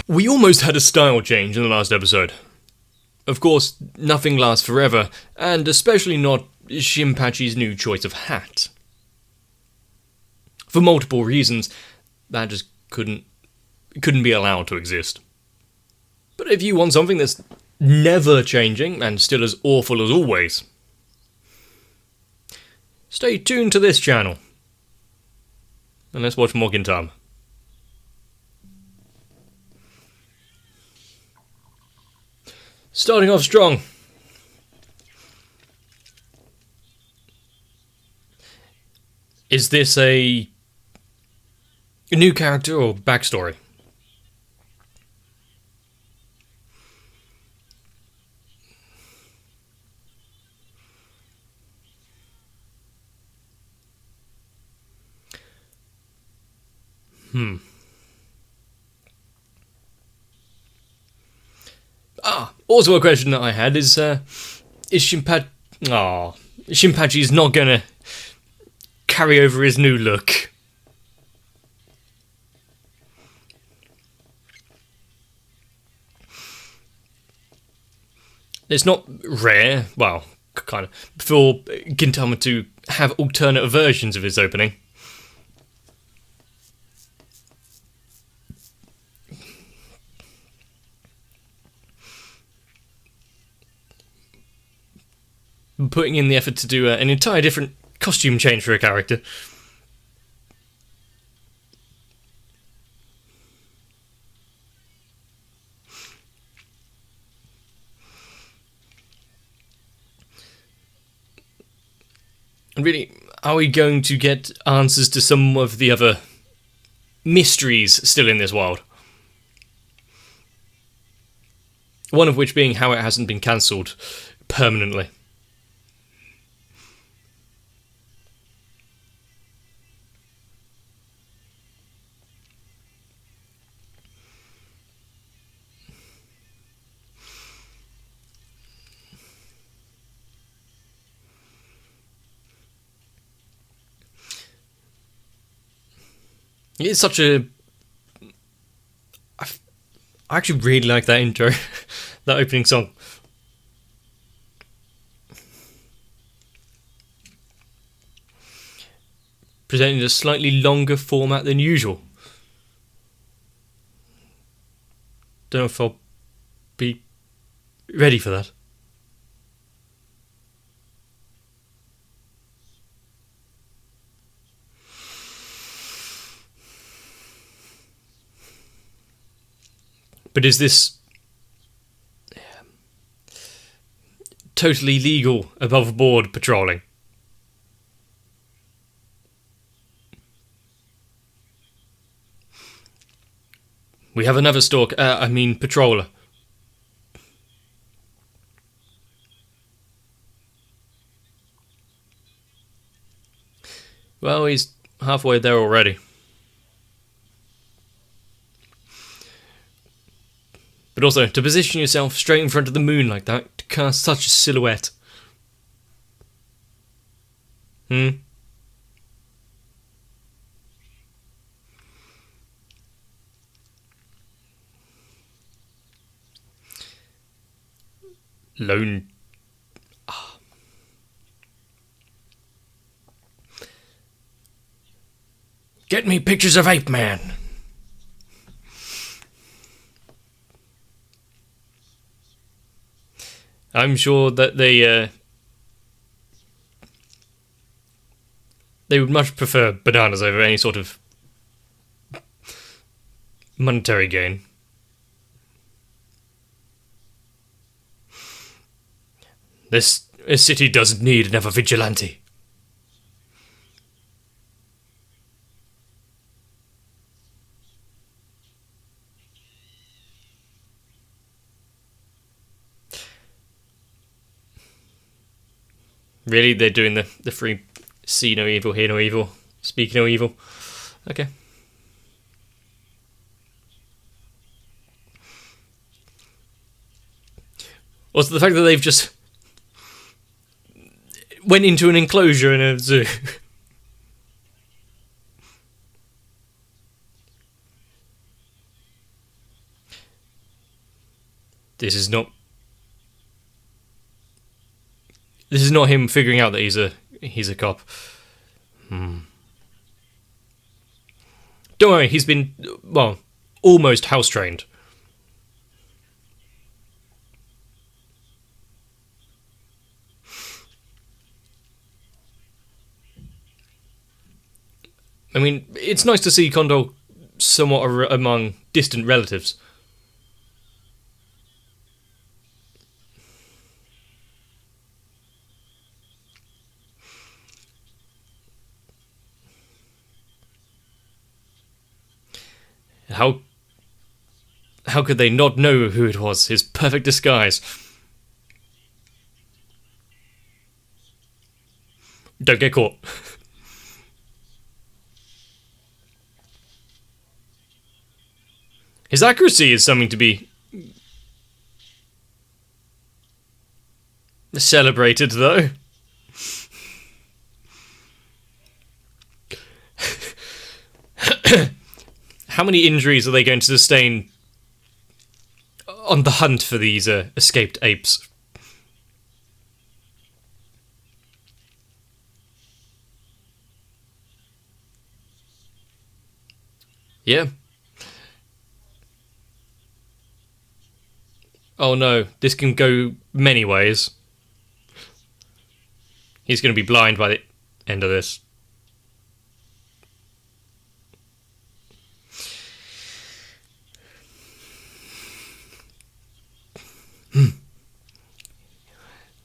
We almost had a style change in the last episode. Of course, nothing lasts forever, and especially not Shinpachi's new choice of hat. For multiple reasons, that just couldn't be allowed to exist. But if you want something that's never changing and still as awful as always, stay tuned to this channel. And let's watch more Gintama. Starting off strong. Is this a new character or backstory? Also a question that I had is Shinpachi's not gonna carry over his new look. It's not rare, well, kind of, for Gintama to have alternate versions of his opening. Putting in the effort to do an entire different costume change for a character. And really, are we going to get answers to some of the other mysteries still in this world? One of which being how it hasn't been cancelled permanently. It's such a... I actually really like that intro, that opening song. Presented a slightly longer format than usual. Don't know if I'll be ready for that. But is this totally legal, above board patrolling? We have another patroller. Well, he's halfway there already. But also, to position yourself straight in front of the moon like that, to cast such a silhouette. Lone... Get me pictures of Ape Man! I'm sure that they would much prefer bananas over any sort of monetary gain. This city doesn't need another vigilante. Really? They're doing the free see no evil, hear no evil, speak no evil? Okay. Also, the fact that they've just went into an enclosure in a zoo. This is not. This is not him figuring out that he's a cop. Don't worry, he's been, well, almost house trained. I mean, it's nice to see Kondo somewhat among distant relatives. How could they not know who it was? His perfect disguise. Don't get caught. His accuracy is something to be celebrated, though. How many injuries are they going to sustain on the hunt for these escaped apes? Yeah. Oh no, this can go many ways. He's going to be blind by the end of this.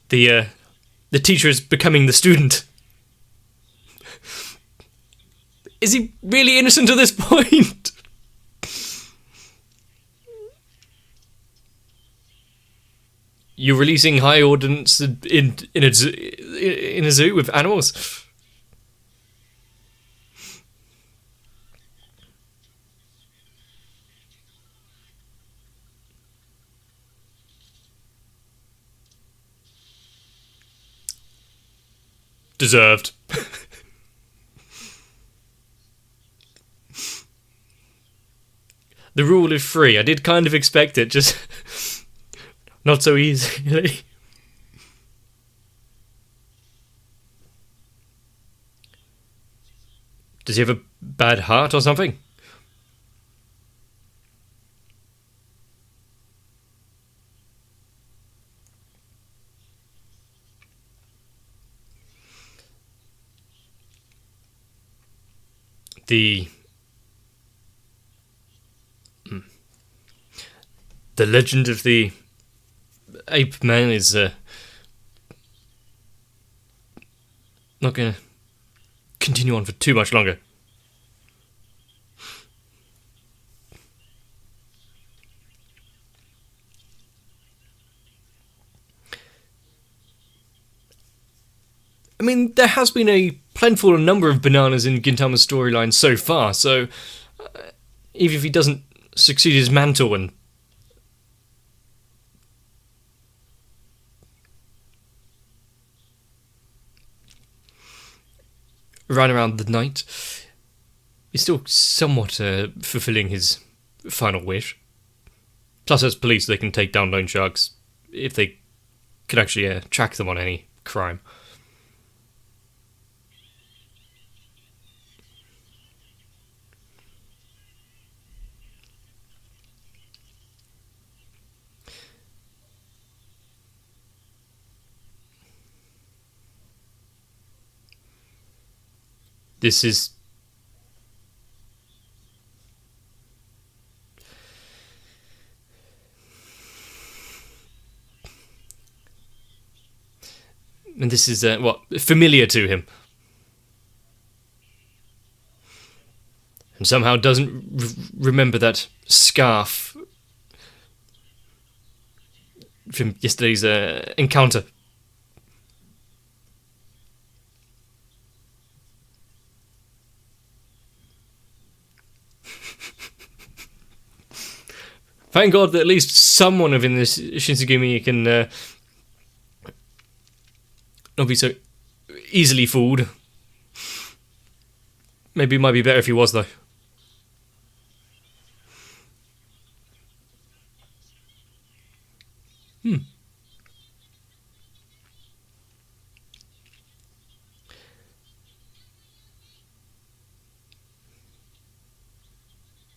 The teacher is becoming the student. Is he really innocent at this point? You're releasing high ordnance in a zoo with animals? Deserved. The rule of three. I did kind of expect it, just not so easily. Does he have a bad heart or something? The legend of the ape man is not going to continue on for too much longer. I mean, there has been a plentiful number of bananas in Gintama's storyline so far, so even if he doesn't succeed his mantle and run around the night, he's still somewhat fulfilling his final wish. Plus, as police, they can take down loan sharks if they can actually track them on any crime. This is familiar to him, and somehow doesn't remember that scarf from yesterday's encounter. Thank God that at least someone within this Shinsengumi can not be so easily fooled. Maybe it might be better if he was, though.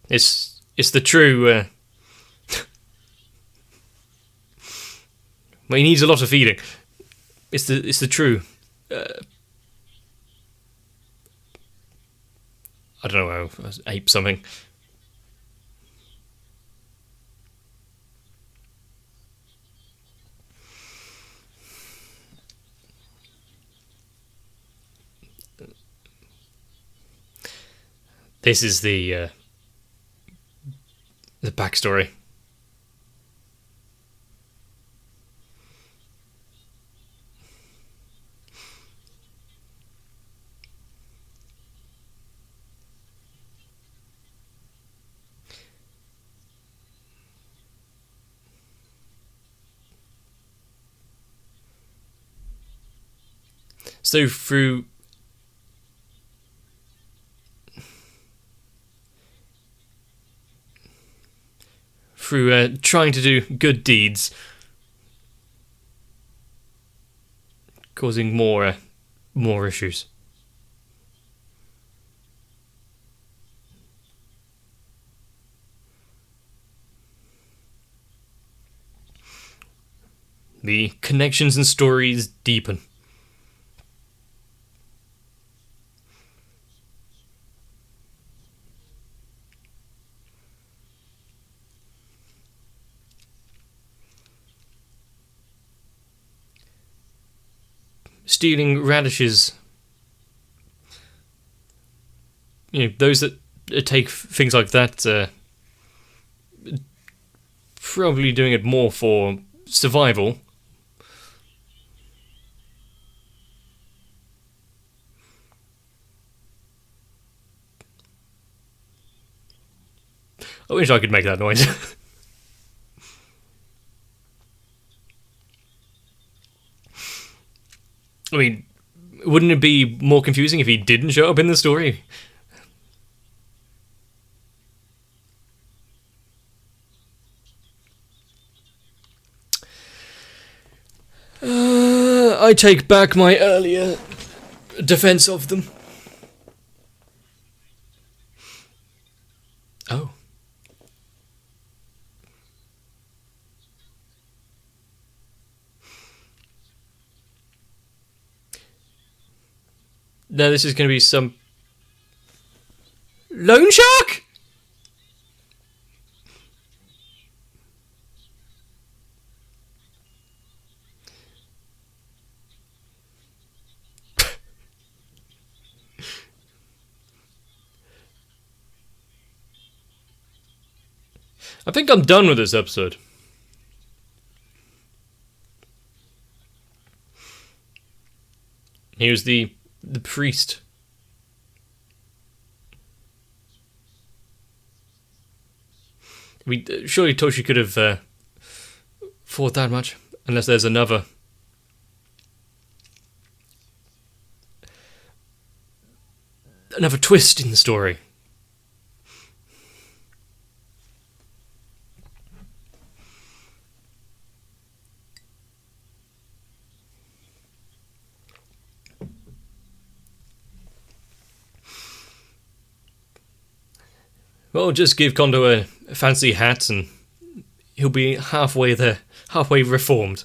It's the true. Well, he needs a lot of feeding. It's the true. I don't know how ape something. This is the backstory. So through trying to do good deeds, causing more issues. The connections and stories deepen. Stealing radishes. Those that take things like that, probably doing it more for survival. I wish I could make that noise. I mean, wouldn't it be more confusing if he didn't show up in the story? I take back my earlier defense of them. Oh. No, this is going to be some... Loan shark?! I think I'm done with this episode. Here's the priest. Surely Toshi could have fought that much, unless there's another twist in the story. Well, just give Kondo a fancy hat and he'll be halfway there, halfway reformed.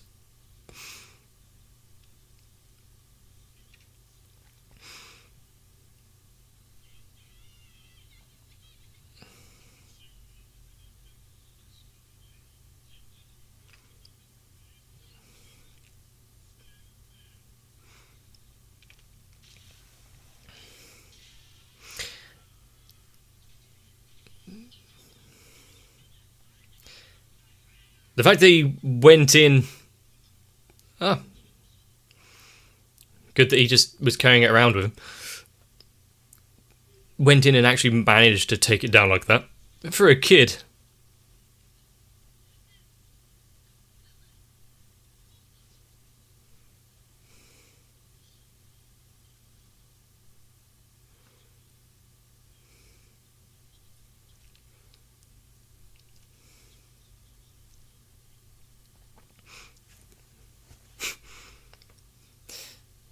The fact that he went in... good that he just was carrying it around with him. Went in and actually managed to take it down like that. For a kid.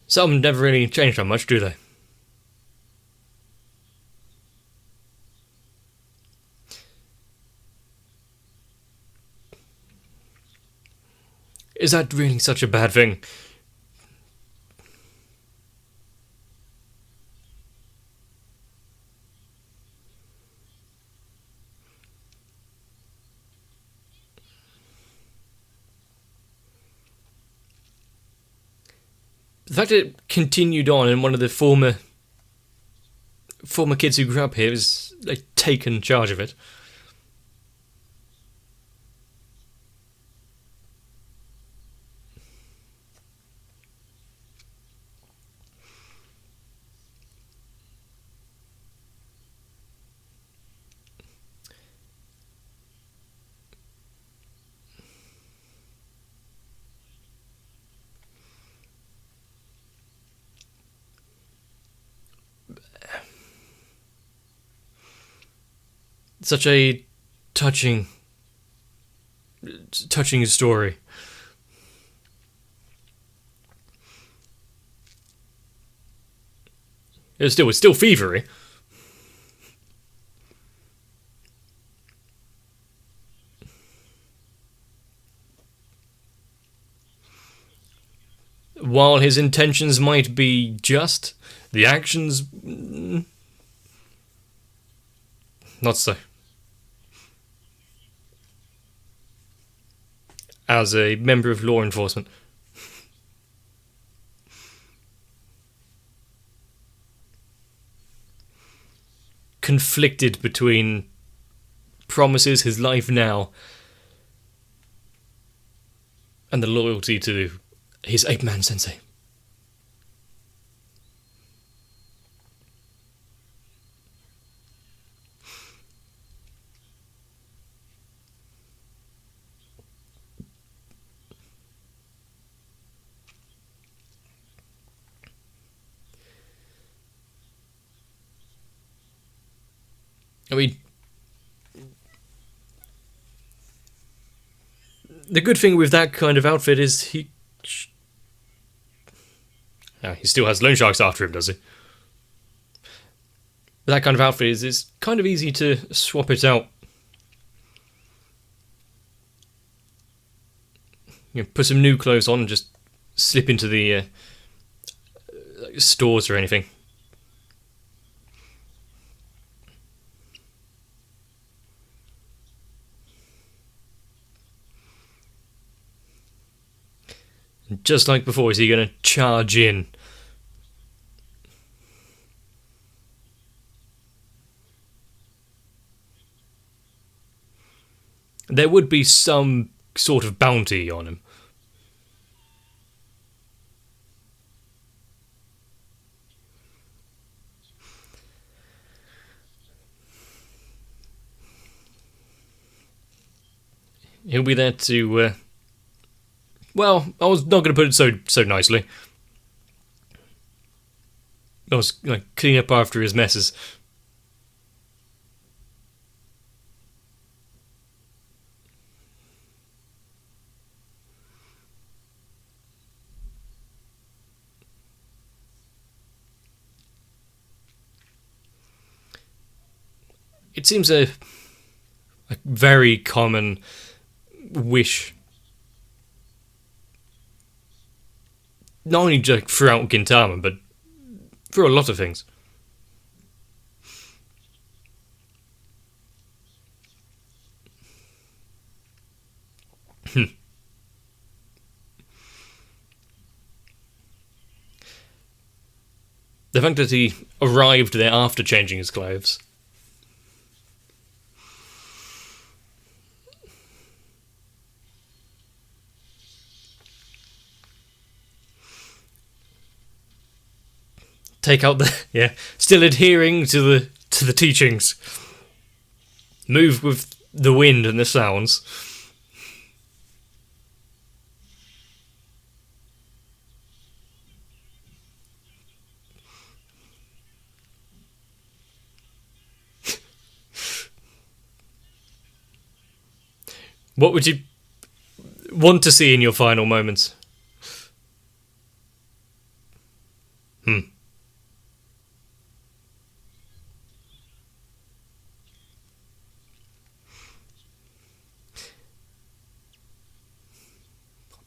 Some never really change that much, do they? Is that really such a bad thing? The fact that it continued on and one of the former kids who grew up here has like taken charge of it. Such a touching story. It's still fevery. While his intentions might be just, the actions not so. As a member of law enforcement, conflicted between promises, his life now, and the loyalty to his ape-man sensei. I mean, the good thing with that kind of outfit is he still has loan sharks after him, does he? That kind of outfit is it's kind of easy to swap it out. You know, put some new clothes on and just slip into the stores or anything. And just like before, is he going to charge in? There would be some sort of bounty on him. He'll be there to. Well, I was not going to put it so nicely. I was like clean up after his messes. It seems a very common wish, not only just throughout Gintama, but for a lot of things. The fact that he arrived there after changing his clothes. Take out still adhering to the teachings. Move with the wind and the sounds. What would you want to see in your final moments?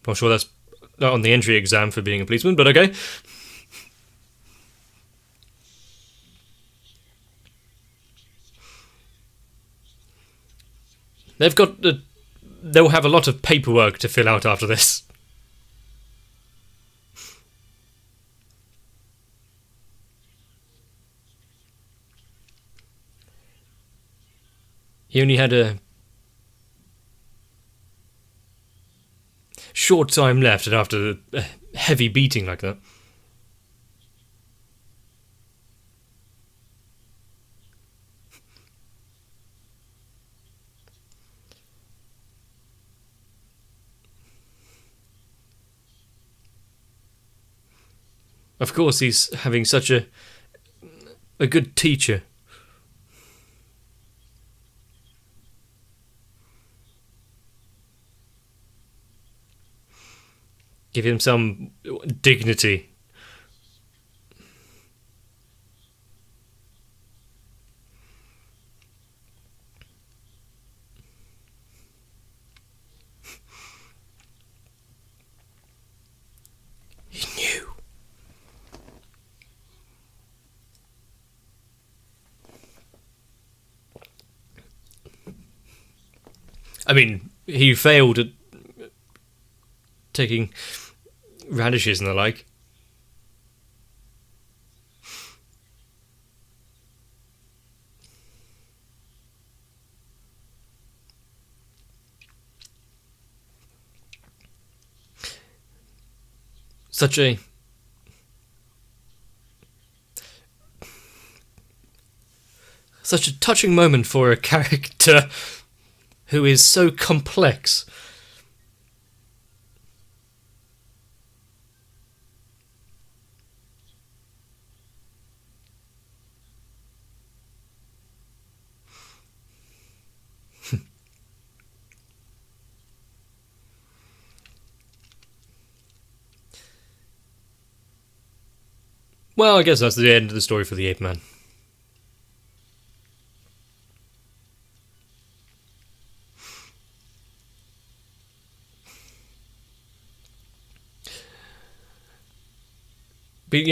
Not sure that's not on the entry exam for being a policeman, but okay. They'll have a lot of paperwork to fill out after this. He only had a short time left after a heavy beating like that. Of course, he's having such a good teacher. Give him some dignity. He knew. I mean, he failed at taking radishes and the like. Such a touching moment for a character who is so complex. Well, I guess that's the end of the story for the Ape Man. But,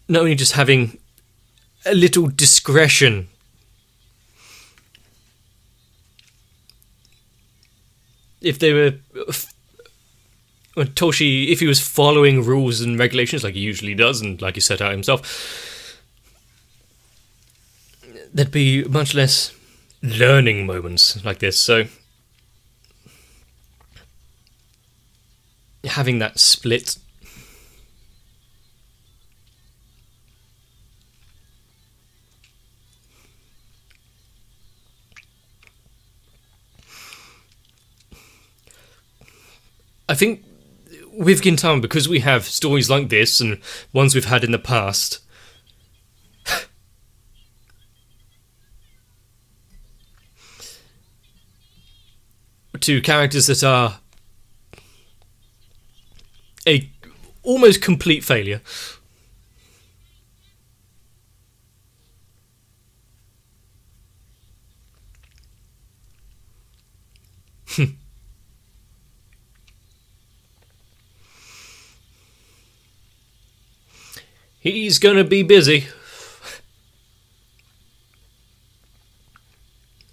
not only just having a little discretion. If they were... Toshi, if he was following rules and regulations like he usually does, and like he set out himself, there'd be much less learning moments like this. So having that split, I think with Gintama, because we have stories like this and ones we've had in the past, to characters that are a almost complete failure. He's gonna be busy.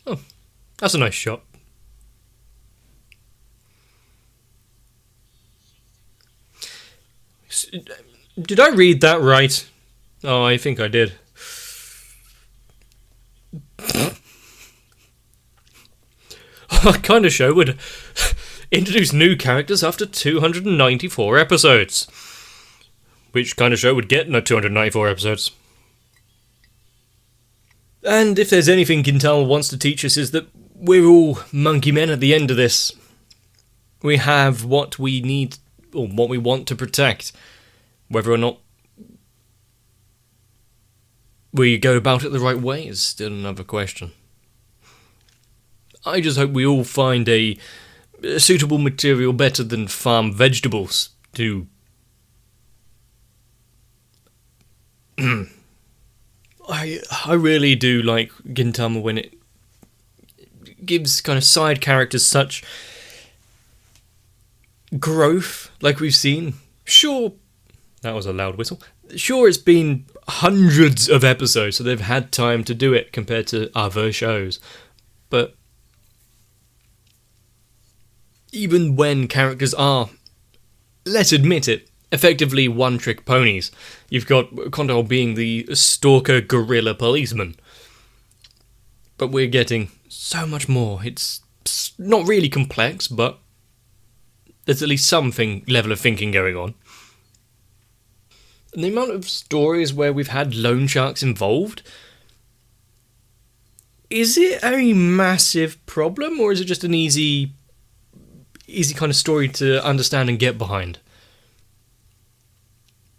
Oh, that's a nice shot. Did I read that right? Oh, I think I did. A kind of show would introduce new characters after 294 episodes. Which kind of show would get 294 episodes? And if there's anything Gintama wants to teach us, is that we're all monkey men at the end of this. We have what we need, or what we want to protect. Whether or not we go about it the right way is still another question. I just hope we all find a suitable material better than farm vegetables to... I really do like Gintama when it gives kind of side characters such growth like we've seen. Sure, that was a loud whistle. Sure, it's been hundreds of episodes, so they've had time to do it compared to other shows. But even when characters are, let's admit it, effectively one-trick ponies, you've got Condor being the stalker guerrilla policeman. But we're getting so much more. It's not really complex, but there's at least something level of thinking going on. And the amount of stories where we've had loan sharks involved, is it a massive problem, or is it just an easy kind of story to understand and get behind?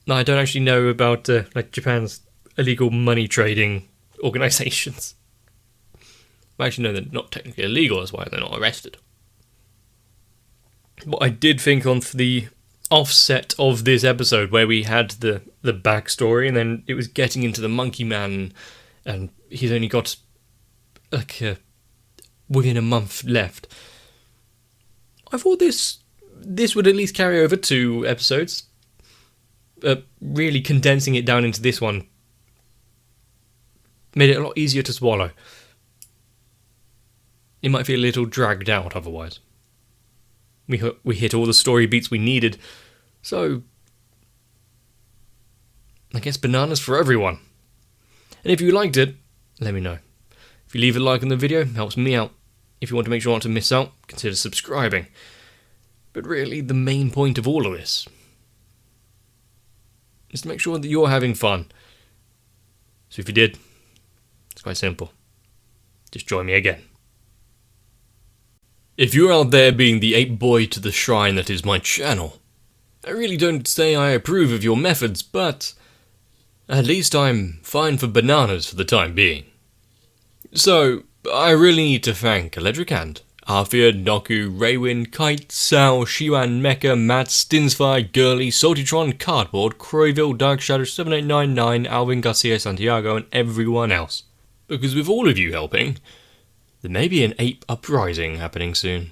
No, I don't actually know about Japan's illegal money trading organisations. I actually know they're not technically illegal, that's why they're not arrested. What I did think on the offset of this episode, where we had the backstory, and then it was getting into the Monkey Man, and he's only got within a month left. I thought this would at least carry over 2 episodes. Really condensing it down into this one made it a lot easier to swallow. It might feel a little dragged out otherwise. We hit all the story beats we needed, so I guess bananas for everyone. And if you liked it, let me know. If you leave a like on the video, it helps me out. If you want to make sure not to miss out, consider subscribing. But really, the main point of all of this is to make sure that you're having fun. So if you did, it's quite simple. Just join me again. If you're out there being the ape boy to the shrine that is my channel, I really don't say I approve of your methods, but at least I'm fine for bananas for the time being. So, I really need to thank Electric Hand, Arthur, Noku, Raywin, Kite, Sal, Shiwan, Mecha, Matt, Stinsfire, Girly, Saltytron, Cardboard, Croyville, Dark Shadow 7899, Alvin Garcia Santiago, and everyone else. Because with all of you helping, there may be an ape uprising happening soon.